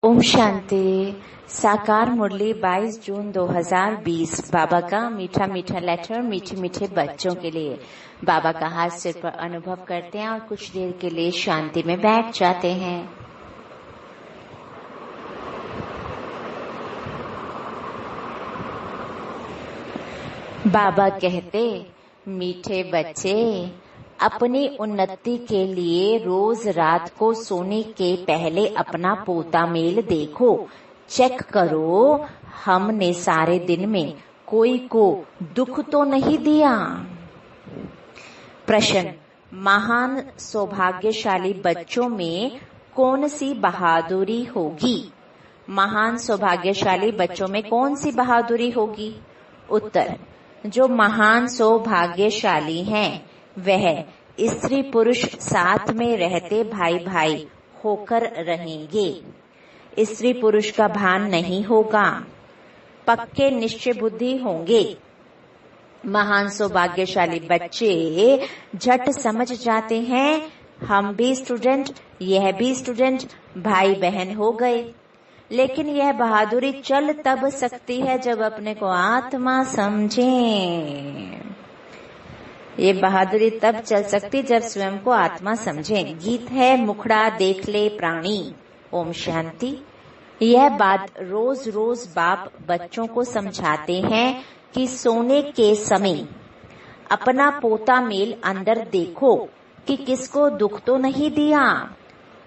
ओम शांति। साकार मुरली 22 जून 2020। बाबा का मीठा मीठा लेटर मीठे मीठे बच्चों के लिए। बाबा का हाथ सिर पर अनुभव करते हैं और कुछ देर के लिए शांति में बैठ जाते हैं। बाबा कहते, मीठे बच्चे, अपनी उन्नति के लिए रोज रात को सोने के पहले अपना पोता मेल देखो, चेक करो हमने सारे दिन में कोई को दुख तो नहीं दिया। प्रश्न, महान सौभाग्यशाली बच्चों में कौन सी बहादुरी होगी? महान सौभाग्यशाली बच्चों में कौन सी बहादुरी होगी? उत्तर, जो महान सौभाग्यशाली हैं वह स्त्री पुरुष साथ में रहते भाई भाई होकर रहेंगे। स्त्री पुरुष का भान नहीं होगा, पक्के निश्चय बुद्धि होंगे। महान सौभाग्यशाली बच्चे झट समझ जाते हैं हम भी स्टूडेंट, यह भी स्टूडेंट, भाई बहन हो गए। लेकिन यह बहादुरी चल तब सकती है जब अपने को आत्मा समझें। ये बहादुरी तब चल सकती जब स्वयं को आत्मा समझें। गीत है, मुखड़ा देख ले प्राणी। ओम शांति। यह बात रोज रोज बाप बच्चों को समझाते हैं कि सोने के समय अपना पोता मेल अंदर देखो कि किसको दुख तो नहीं दिया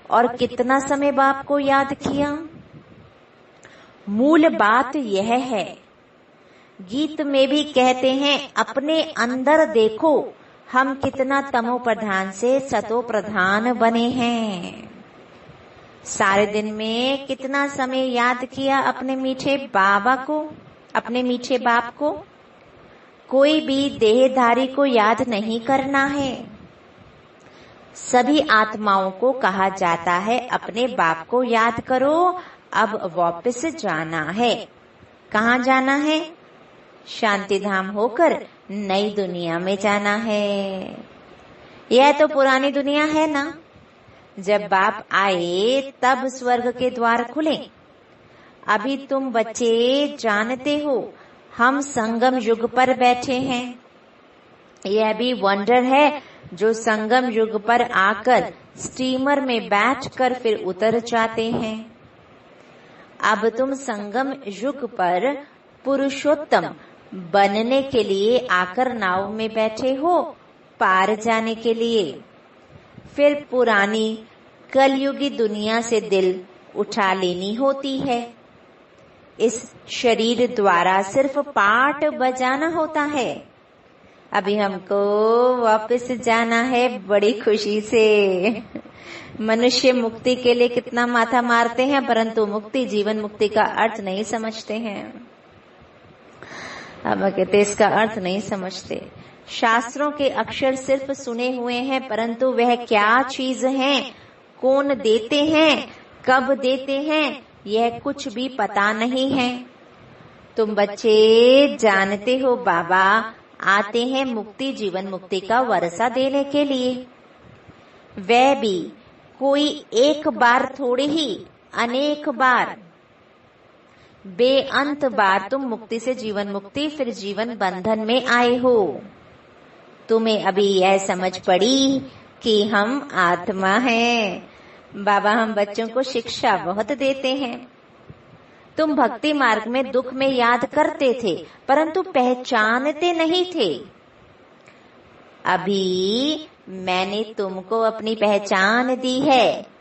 और कितना समय बाप को याद किया। मूल बात यह है, गीत में भी कहते हैं अपने अंदर देखो हम कितना तमो प्रधान से सतो प्रधान बने हैं। सारे दिन में कितना समय याद किया अपने मीठे बाबा को, अपने मीठे बाप को। कोई भी देहधारी को याद नहीं करना है। सभी आत्माओं को कहा जाता है अपने बाप को याद करो, अब वापस जाना है। कहाँ जाना है? शांति धाम होकर नई दुनिया में जाना है। यह तो पुरानी दुनिया है ना। जब बाप आए तब स्वर्ग के द्वार खुले। अभी तुम बच्चे जानते हो हम संगम युग पर बैठे हैं। यह भी वंडर है जो संगम युग पर आकर स्टीमर में बैठकर फिर उतर जाते हैं। अब तुम संगम युग पर पुरुषोत्तम बनने के लिए आकर नाव में बैठे हो, पार जाने के लिए। फिर पुरानी कलयुगी दुनिया से दिल उठा लेनी होती है। इस शरीर द्वारा सिर्फ पाठ बजाना होता है। अभी हमको वापस जाना है बड़ी खुशी से। मनुष्य मुक्ति के लिए कितना माथा मारते हैं, परंतु मुक्ति, जीवन मुक्ति का अर्थ नहीं समझते हैं। अब कहते इसका अर्थ नहीं समझते। शास्त्रों के अक्षर सिर्फ सुने हुए हैं, परंतु वह क्या चीज है, कौन देते हैं, कब देते हैं, यह कुछ भी पता नहीं है। तुम बच्चे जानते हो बाबा आते हैं मुक्ति, जीवन मुक्ति का वर्षा देने के लिए। वह भी कोई एक बार थोड़ी ही, अनेक बार, बेअंत बार तुम मुक्ति से जीवन मुक्ति, फिर जीवन बंधन में आए हो। तुम्हें अभी यह समझ पड़ी कि हम आत्मा हैं। बाबा हम बच्चों को शिक्षा बहुत देते हैं। तुम भक्ति मार्ग में दुख में याद करते थे, परंतु पहचानते नहीं थे। अभी मैंने तुमको अपनी पहचान दी है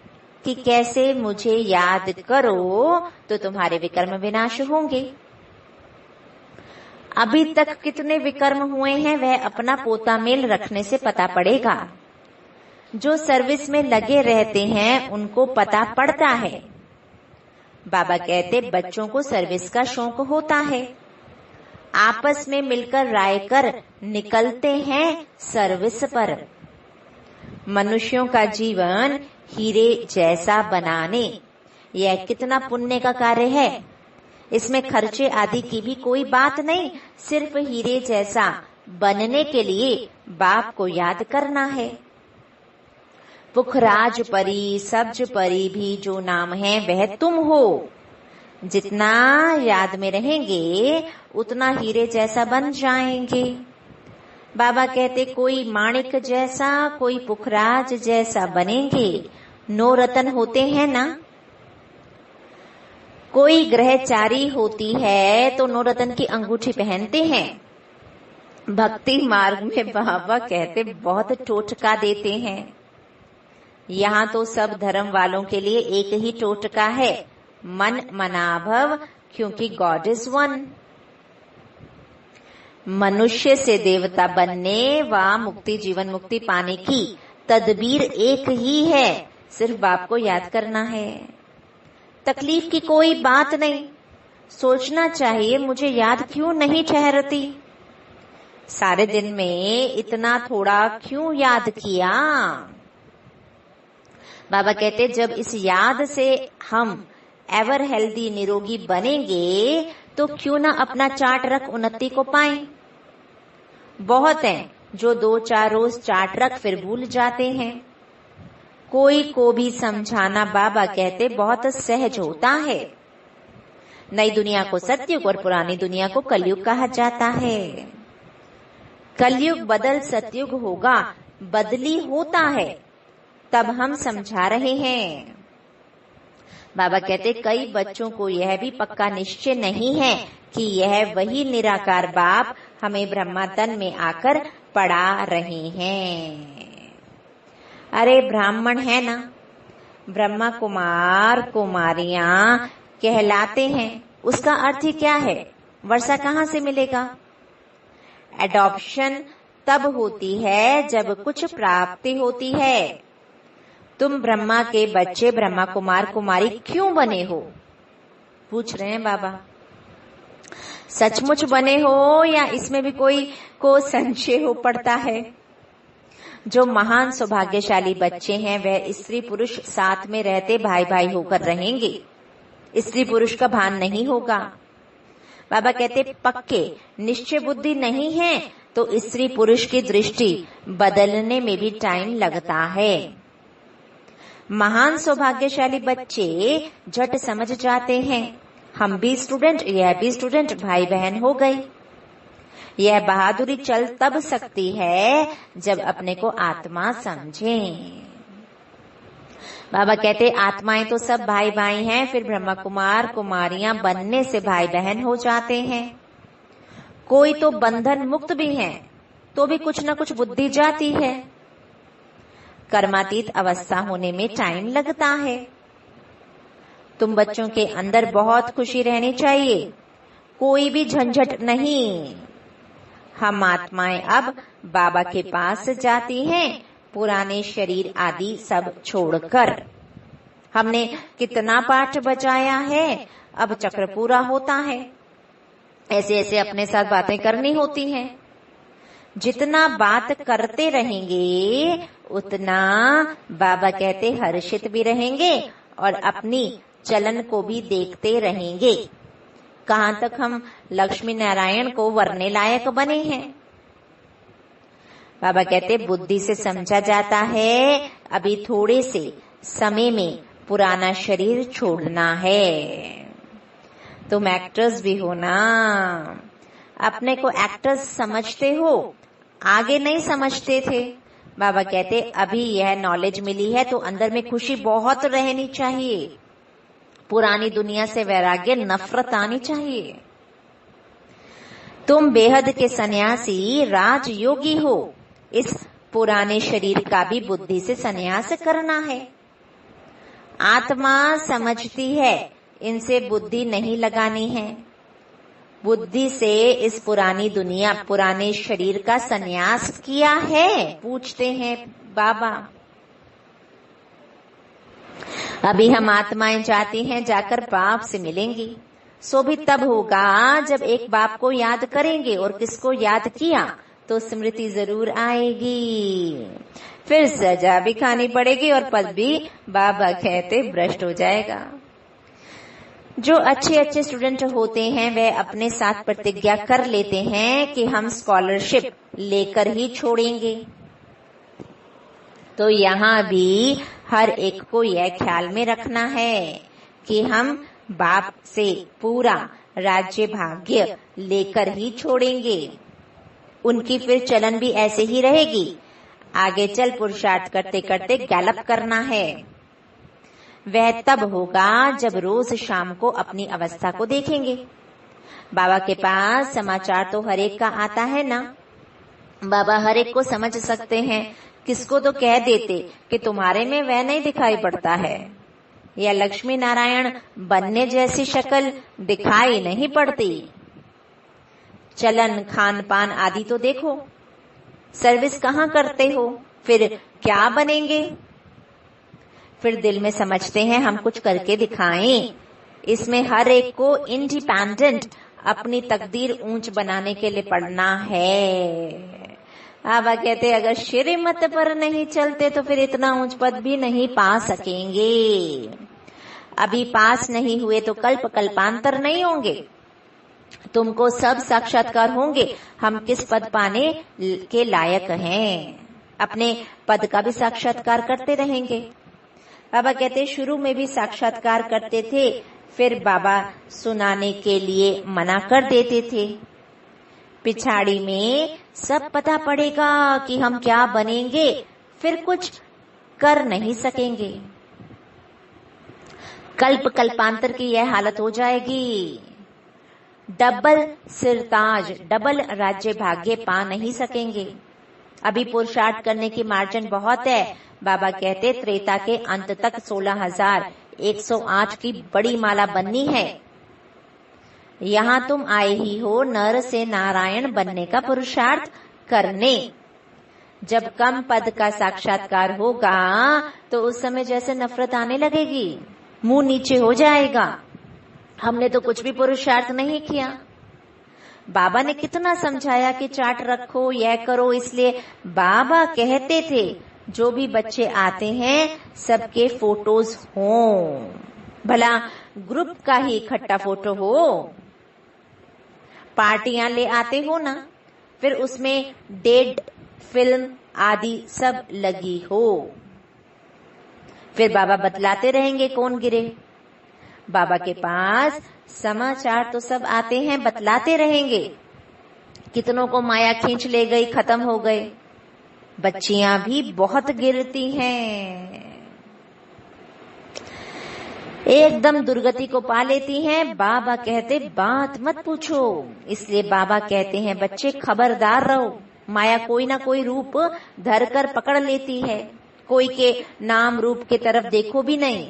कि कैसे मुझे याद करो तो तुम्हारे विकर्म विनाश होंगे। अभी तक कितने विकर्म हुए हैं वह अपना पोता मेल रखने से पता पड़ेगा। जो सर्विस में लगे रहते हैं उनको पता पड़ता है। बाबा कहते बच्चों को सर्विस का शौक होता है। आपस में मिलकर राय कर निकलते हैं सर्विस पर। मनुष्यों का जीवन हीरे जैसा बनाने, यह कितना पुण्य का कार्य है। इसमें खर्चे आदि की भी कोई बात नहीं, सिर्फ हीरे जैसा बनने के लिए बाप को याद करना है। पुखराज परी, सब्ज परी भी जो नाम है वह तुम हो। जितना याद में रहेंगे उतना हीरे जैसा बन जाएंगे। बाबा कहते कोई माणिक जैसा, कोई पुखराज जैसा बनेंगे। 9 रत्न होते हैं ना। कोई ग्रहचारी होती है तो 9 रत्न की अंगूठी पहनते हैं। भक्ति मार्ग में बाबा कहते बहुत टोटका देते हैं। यहाँ तो सब धर्म वालों के लिए एक ही टोटका है, मन मनाभव, क्योंकि गॉड इज वन। मनुष्य से देवता बनने व मुक्ति, जीवन मुक्ति पाने की तदबीर एक ही है, सिर्फ बाप को याद करना है। तकलीफ की कोई बात नहीं। सोचना चाहिए मुझे याद क्यों नहीं ठहरती, सारे दिन में इतना थोड़ा क्यों याद किया। बाबा कहते जब इस याद से हम एवर हेल्दी, निरोगी बनेंगे तो क्यों ना अपना चार्ट रख उन्नति को पाएं। बहुत हैं जो 2-4 रोज चार्ट रख फिर भूल जाते हैं। कोई को भी समझाना बाबा कहते बहुत सहज होता है। नई दुनिया को सतयुग और पुरानी दुनिया को कलयुग कहा जाता है। कलयुग बदल सतयुग होगा, बदली होता है, तब हम समझा रहे हैं। बाबा कहते कई बच्चों को यह भी पक्का निश्चय नहीं है कि यह वही निराकार बाप हमें ब्रह्मा तन में आकर पढ़ा रहे हैं। अरे ब्राह्मण है ना, ब्रह्मा कुमार कुमारियां कहलाते हैं, उसका अर्थ ही क्या है? वर्षा कहाँ से मिलेगा? एडॉप्शन तब होती है जब कुछ प्राप्ति होती है। तुम ब्रह्मा के बच्चे ब्रह्मा कुमार कुमारी क्यों बने हो? पूछ रहे हैं बाबा। सचमुच बने हो या इसमें भी कोई को संशय हो पड़ता है? जो महान सौभाग्यशाली बच्चे हैं वह स्त्री पुरुष साथ में रहते भाई भाई होकर रहेंगे। स्त्री पुरुष का भान नहीं होगा। बाबा कहते पक्के निश्चय बुद्धि नहीं है तो स्त्री पुरुष की दृष्टि बदलने में भी टाइम लगता है। महान सौभाग्यशाली बच्चे झट समझ जाते हैं, हम भी स्टूडेंट, यह भी स्टूडेंट, भाई बहन हो गए। यह बहादुरी चल तब सकती है जब अपने को आत्मा समझें। बाबा कहते आत्माएं तो सब भाई भाई हैं, फिर ब्रह्मा कुमार कुमारियां बनने से भाई बहन हो जाते हैं। कोई तो बंधन मुक्त भी हैं, तो भी कुछ न कुछ बुद्धि जाती है। कर्मातीत अवस्था होने में टाइम लगता है। तुम बच्चों के अंदर बहुत खुशी रहनी चाहिए, कोई भी झंझट नहीं। हम आत्माएं अब बाबा के पास जाती हैं, पुराने शरीर आदि सब छोड़कर। हमने कितना पाठ बचाया है, अब चक्र पूरा होता है। ऐसे ऐसे अपने साथ बातें करनी होती हैं। जितना बात करते रहेंगे उतना बाबा कहते हर्षित भी रहेंगे और अपनी चलन को भी देखते रहेंगे। कहाँ तक हम लक्ष्मी नारायण को वरने लायक बने हैं। बाबा कहते बुद्धि से समझा जाता है अभी थोड़े से समय में पुराना शरीर छोड़ना है। तुम एक्टर्स भी हो ना, अपने को एक्टर्स समझते हो, आगे नहीं समझते थे। बाबा कहते अभी यह नॉलेज मिली है तो अंदर में खुशी बहुत रहनी चाहिए। पुरानी दुनिया से वैराग्य, नफरत आनी चाहिए। तुम बेहद के सन्यासी राजयोगी हो, इस पुराने शरीर का भी बुद्धि से सन्यास करना है। आत्मा समझती है, इनसे बुद्धि नहीं लगानी है। बुद्धि से इस पुरानी दुनिया, पुराने शरीर का सन्यास किया है। पूछते हैं बाबा, अभी हम आत्माएं जाती हैं, जाकर बाप से मिलेंगी। सो भी तब होगा जब एक बाप को याद करेंगे, और किसको याद किया तो स्मृति जरूर आएगी। फिर सजा भी खानी पड़ेगी और पद भी बाबा कहते भ्रष्ट हो जाएगा। जो अच्छे अच्छे स्टूडेंट होते हैं वे अपने साथ प्रतिज्ञा कर लेते हैं कि हम स्कॉलरशिप लेकर ही छोड़ेंगे। तो यहाँ भी हर एक को यह ख्याल में रखना है कि हम बाप से पूरा राज्य भाग्य लेकर ही छोड़ेंगे। उनकी फिर चलन भी ऐसे ही रहेगी। आगे चल पुरुषार्थ करते करते गैलप करना है। वह तब होगा जब रोज शाम को अपनी अवस्था को देखेंगे। बाबा के पास समाचार तो हर एक का आता है ना। बाबा हर एक को समझ सकते हैं। किसको तो कह देते कि तुम्हारे में वह नहीं दिखाई पड़ता है, या लक्ष्मी नारायण बनने जैसी शक्ल दिखाई नहीं पड़ती। चलन खान पान आदि तो देखो, सर्विस कहाँ करते हो, फिर क्या बनेंगे। फिर दिल में समझते हैं हम कुछ करके दिखाएं। इसमें हर एक को इंडिपेंडेंट अपनी तकदीर ऊंच बनाने के लिए पढ़ना है। बाबा कहते अगर श्रीमत पर नहीं चलते तो फिर इतना ऊंच पद भी नहीं पा सकेंगे। अभी पास नहीं हुए तो कल्प कल्पांतर नहीं होंगे। तुमको सब साक्षात्कार होंगे हम किस पद पाने के लायक हैं। अपने पद का भी साक्षात्कार करते रहेंगे। बाबा कहते शुरू में भी साक्षात्कार करते थे, फिर बाबा सुनाने के लिए मना कर देते थे। पिछाड़ी में सब पता पड़ेगा कि हम क्या बनेंगे, फिर कुछ कर नहीं सकेंगे। कल्प कल्पांतर की यह हालत हो जाएगी। डबल सिरताज, डबल राज्य भाग्य पा नहीं सकेंगे। अभी पुरुषार्थ करने की मार्जिन बहुत है। बाबा कहते त्रेता के अंत तक 16,108 की बड़ी माला बननी है। यहाँ तुम आए ही हो नर से नारायण बनने का पुरुषार्थ करने। जब कम पद का साक्षात्कार होगा तो उस समय जैसे नफरत आने लगेगी, मुंह नीचे हो जाएगा। हमने तो कुछ भी पुरुषार्थ नहीं किया। बाबा ने कितना समझाया कि चार्ट रखो, यह करो, इसलिए बाबा कहते थे जो भी बच्चे आते हैं सबके फोटोज हों, भला ग्रुप का ही इकट्ठा फोटो हो। पार्टियां ले आते हो ना, फिर उसमें डेट फिल्म आदि सब लगी हो। फिर बाबा बतलाते रहेंगे कौन गिरे। बाबा के पास समाचार तो सब आते हैं, बतलाते रहेंगे। कितनों को माया खींच ले गई, खत्म हो गए। बच्चियां भी बहुत गिरती हैं, एकदम दुर्गति को पा लेती हैं। बाबा कहते बात मत पूछो। इसलिए बाबा कहते हैं बच्चे खबरदार रहो। माया कोई ना कोई रूप धर कर पकड़ लेती है। कोई के नाम रूप के तरफ देखो भी नहीं।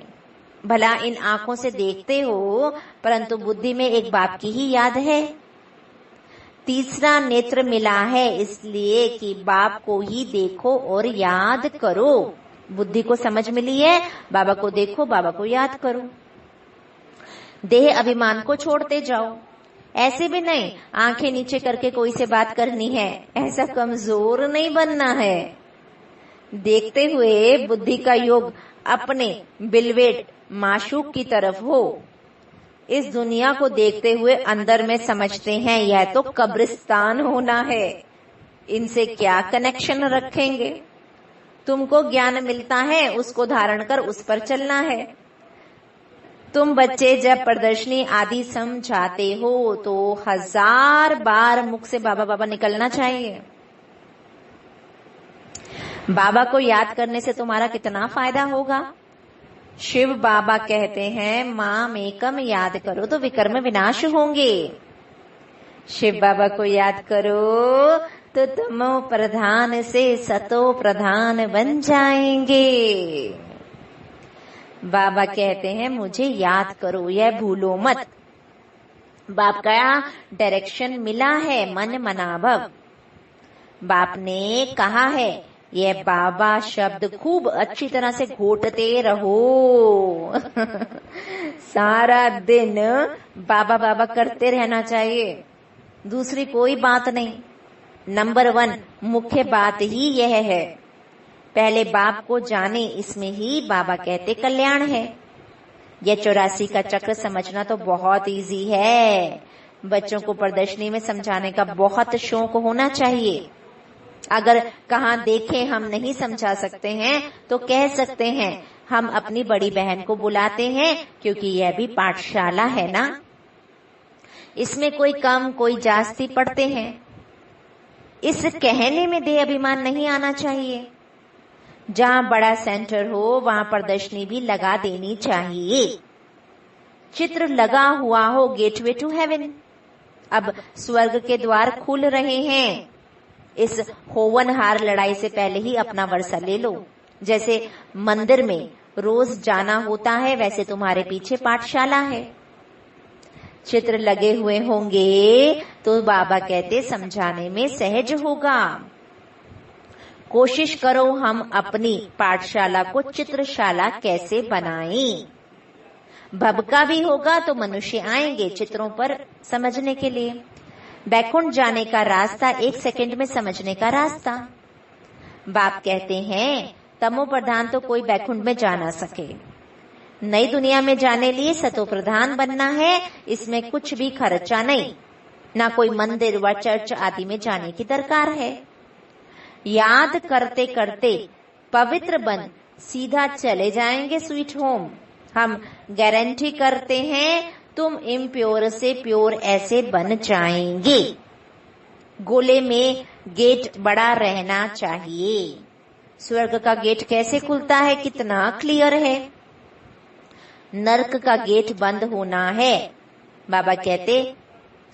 भला इन आंखों से देखते हो, परंतु बुद्धि में एक बाप की ही याद है। तीसरा नेत्र मिला है इसलिए कि बाप को ही देखो और याद करो। बुद्धि को समझ मिली है, बाबा को देखो, बाबा को याद करो। देह अभिमान को छोड़ते जाओ। ऐसे भी नहीं आंखें नीचे करके कोई से बात करनी है, ऐसा कमजोर नहीं बनना है। देखते हुए बुद्धि का योग अपने बिलवेट माशूक की तरफ हो। इस दुनिया को देखते हुए अंदर में समझते हैं यह तो कब्रिस्तान होना है, इनसे क्या कनेक्शन रखेंगे। तुमको ज्ञान मिलता है, उसको धारण कर उस पर चलना है। तुम बच्चे जब प्रदर्शनी आदि समझाते हो तो 1000 बार मुख से बाबा बाबा निकलना चाहिए। बाबा को याद करने से तुम्हारा कितना फायदा होगा। शिव बाबा कहते हैं माम एकम याद करो तो विकर्म विनाश होंगे। शिव बाबा को याद करो तो तमो प्रधान से सतो प्रधान बन जाएंगे। बाबा कहते हैं मुझे याद करो, यह भूलो मत। बाप का डायरेक्शन मिला है, मन मनाभव। बाप ने कहा है यह बाबा शब्द खूब अच्छी तरह से घोटते रहो। सारा दिन बाबा बाबा करते रहना चाहिए, दूसरी कोई बात नहीं। नंबर 1 मुख्य बात ही यह है, पहले बाप को जाने, इसमें ही बाबा कहते कल्याण है। यह 84 का चक्र समझना तो बहुत इजी है। बच्चों को प्रदर्शनी में समझाने का बहुत शौक होना चाहिए। अगर कहाँ देखें हम नहीं समझा सकते हैं तो कह सकते हैं हम अपनी बड़ी बहन को बुलाते हैं क्योंकि यह भी पाठशाला है ना। इसमें कोई कम कोई जास्ती पढ़ते हैं। इस कहने में देह अभिमान नहीं आना चाहिए। जहाँ बड़ा सेंटर हो वहाँ प्रदर्शनी भी लगा देनी चाहिए। चित्र लगा हुआ हो गेटवे टू हेवन। अब स्वर्ग के द्वार खुल रहे हैं। इस होवनहार लड़ाई से पहले ही अपना वर्षा ले लो। जैसे मंदिर में रोज जाना होता है वैसे तुम्हारे पीछे पाठशाला है। चित्र लगे हुए होंगे तो बाबा कहते समझाने में सहज होगा। कोशिश करो हम अपनी पाठशाला को चित्रशाला कैसे बनाएं। भबका भी होगा तो मनुष्य आएंगे चित्रों पर समझने के लिए। बैकुंठ जाने का रास्ता 1 सेकंड में समझने का रास्ता। बाप कहते हैं तमो प्रधान तो कोई बैकुंठ में जा ना सके। नई दुनिया में जाने लिए सतो प्रधान बनना है। इसमें कुछ भी खर्चा नहीं, ना कोई मंदिर व चर्च आदि में जाने की दरकार है। याद करते करते पवित्र बन सीधा चले जाएंगे स्वीट होम। हम गारंटी करते हैं तुम इम्प्योर से प्योर ऐसे बन जाएंगे। गोले में गेट बड़ा रहना चाहिए। स्वर्ग का गेट कैसे खुलता है कितना क्लियर है। नरक का गेट बंद होना है। बाबा कहते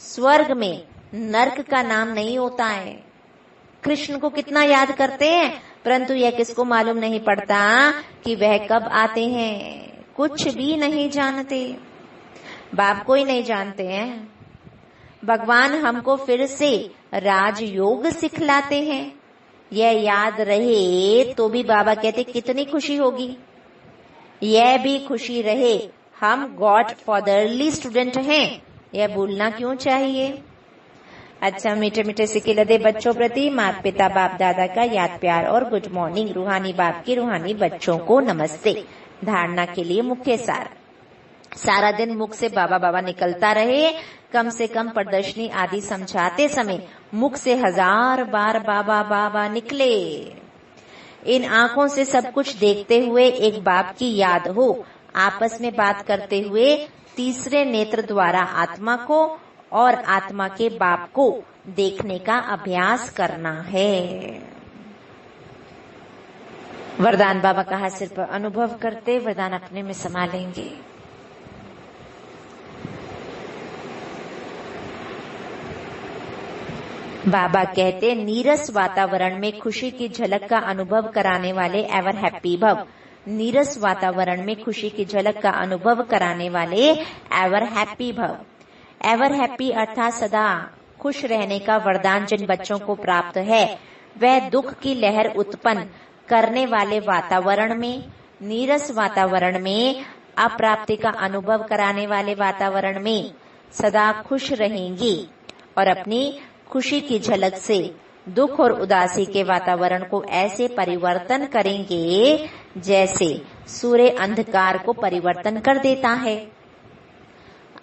स्वर्ग में नरक का नाम नहीं होता है। कृष्ण को कितना याद करते हैं परंतु यह किसको मालूम नहीं पड़ता कि वह कब आते हैं। कुछ भी नहीं जानते। बाप को ही नहीं जानते हैं। भगवान हमको फिर से राजयोग सिखलाते हैं। यह याद रहे तो भी बाबा कहते कितनी खुशी होगी। यह भी खुशी रहे हम गॉड फादरली स्टूडेंट हैं। यह भूलना क्यों चाहिए। अच्छा मीठे मीठे सिक्के लदे बच्चों प्रति माता पिता बाप दादा का याद प्यार और गुड मॉर्निंग। रूहानी बाप की रूहानी बच्चों को नमस्ते। धारणा के लिए मुख्य सारा दिन मुख से बाबा बाबा निकलता रहे। कम से कम प्रदर्शनी आदि समझाते समय मुख से 1000 बार बाबा बाबा निकले। इन आंखों से सब कुछ देखते हुए एक बाप की याद हो। आपस में बात करते हुए तीसरे नेत्र द्वारा आत्मा को और आत्मा के बाप को देखने का अभ्यास करना है। वरदान बाबा का हाथ सिर पर अनुभव करते वरदान अपने में समा लेंगे। बाबा कहते नीरस वातावरण में खुशी की झलक का अनुभव कराने वाले एवर हैप्पी भव। नीरस वातावरण में खुशी की झलक का अनुभव कराने वाले एवर हैप्पी भव। एवर हैप्पी अर्थात सदा खुश रहने का वरदान जिन बच्चों को प्राप्त है वह दुख की लहर उत्पन्न करने वाले वातावरण में, नीरस वातावरण में, अप्राप्ति का अनुभव कराने वाले वातावरण में सदा खुश रहेंगी और अपनी खुशी की झलक से दुख और उदासी के वातावरण को ऐसे परिवर्तन करेंगे जैसे सूर्य अंधकार को परिवर्तन कर देता है।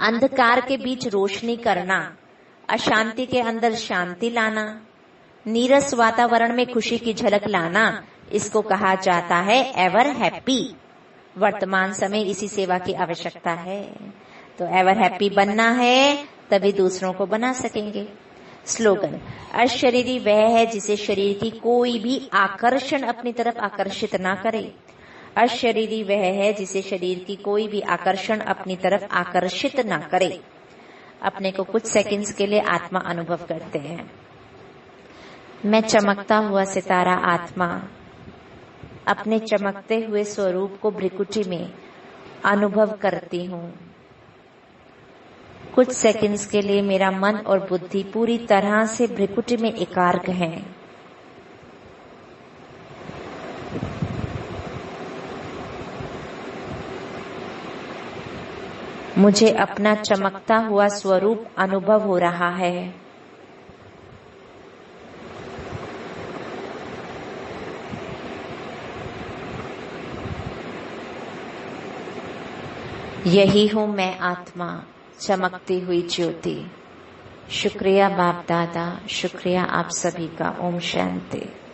अंधकार के बीच रोशनी करना, अशांति के अंदर शांति लाना, नीरस वातावरण में खुशी की झलक लाना, इसको कहा जाता है एवर हैप्पी। वर्तमान समय इसी सेवा की आवश्यकता है। तो एवर हैप्पी बनना है तभी दूसरों को बना सकेंगे। स्लोगन अशरीरी वह है जिसे शरीर की कोई भी आकर्षण अपनी तरफ आकर्षित ना करे। अशरीरी वह है जिसे शरीर की कोई भी आकर्षण अपनी तरफ आकर्षित ना करे। अपने को कुछ सेकंड्स के लिए आत्मा अनुभव करते हैं। मैं चमकता हुआ सितारा आत्मा अपने चमकते हुए स्वरूप को भ्रिकुटी में अनुभव करती हूँ। कुछ सेकंड्स के लिए मेरा मन और बुद्धि पूरी तरह से भ्रिकुटी में एकाग्र है। मुझे अपना चमकता हुआ स्वरूप अनुभव हो रहा है। यही हूँ मैं आत्मा, चमकती हुई ज्योति। शुक्रिया बाप दादा, शुक्रिया आप सभी का। ओम शांति।